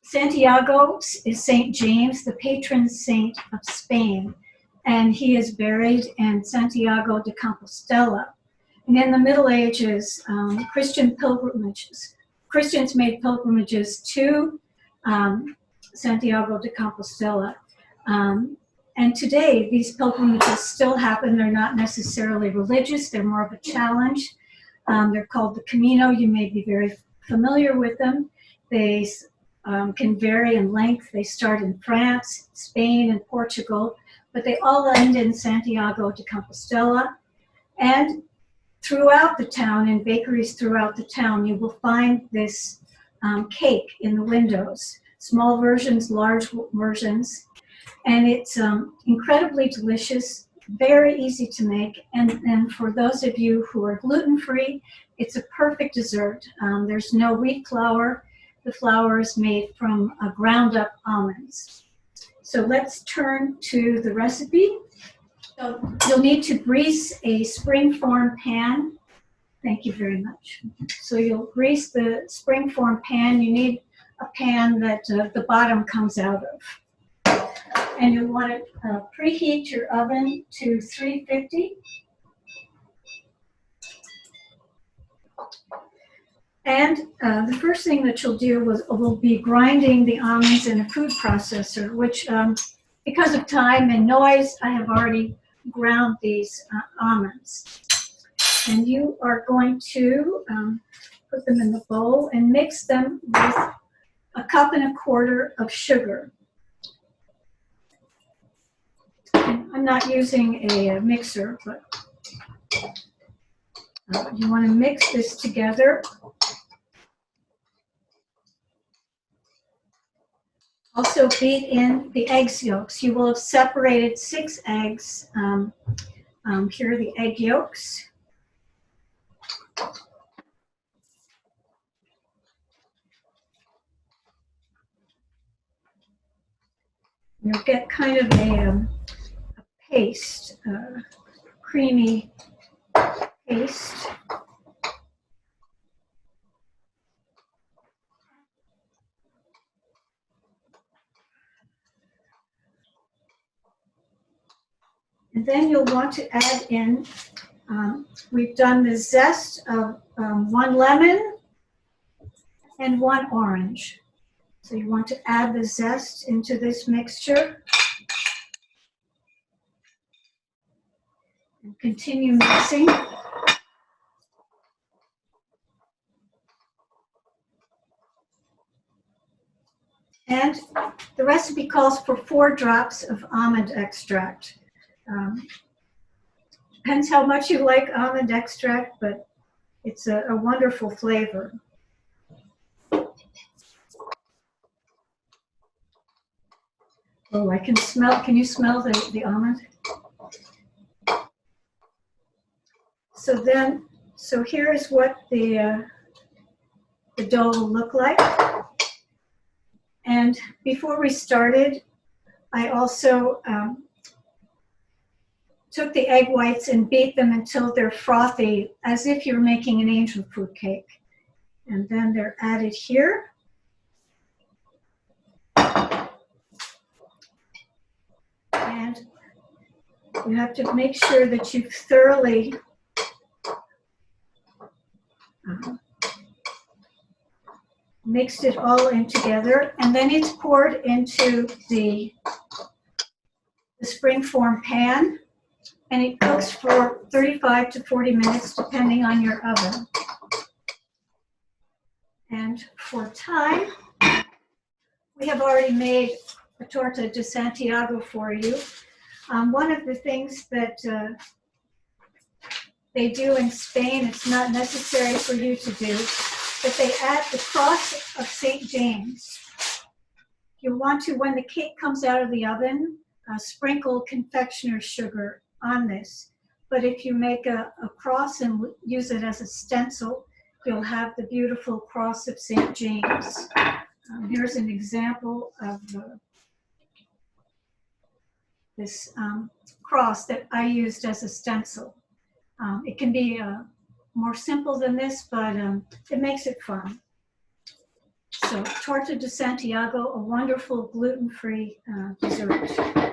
Santiago is Saint James, the patron saint of Spain, and he is buried in Santiago de Compostela. And in the Middle Ages, Christians made pilgrimages to Santiago de Compostela. And today, these pilgrimages still happen. They're not necessarily religious. They're more of a challenge. They're called the Camino. You may be very familiar with them. They can vary in length. They start in France, Spain, and Portugal, but they all end in Santiago de Compostela. And throughout the town, in bakeries throughout the town, you will find this cake in the windows, small versions, large versions. And it's incredibly delicious, very easy to make. And for those of you who are gluten-free, it's a perfect dessert. There's no wheat flour. The flour is made from ground up almonds. So let's turn to the recipe. So you'll need to grease a springform pan. Thank you very much. So you'll grease the springform pan. You need a pan that the bottom comes out of. And you'll want to preheat your oven to 350. And the first thing that you'll do will be grinding the almonds in a food processor, which because of time and noise, I have already ground these almonds. And you are going to put them in the bowl and mix them with 1.25 cups of sugar. And I'm not using a mixer, but you want to mix this together. Also beat in the egg yolks. You will have separated 6 eggs. Here are the egg yolks. You'll get kind of a paste, creamy paste. And then you'll want to add in, we've done the zest of 1 lemon and 1 orange. So you want to add the zest into this mixture. And continue mixing. And the recipe calls for 4 drops of almond extract. Depends how much you like almond extract, but it's a wonderful flavor. Oh, I can smell, can you smell the almond? So here is what the dough will look like. And before we started, I also took the egg whites and beat them until they're frothy, as if you're making an angel food cake. And then they're added here. And you have to make sure that you've thoroughly mixed it all in together. And then it's poured into the springform pan. And it cooks for 35 to 40 minutes, depending on your oven. And for time, we have already made a Tarta de Santiago for you. One of the things that they do in Spain, it's not necessary for you to do, but they add the cross of St. James. You want to, when the cake comes out of the oven, sprinkle confectioner's sugar on this. But if you make a cross and use it as a stencil, you'll have the beautiful cross of St. James. Here's an example of this cross that I used as a stencil. It can be more simple than this, but it makes it fun. So Tarta de Santiago, a wonderful gluten-free dessert.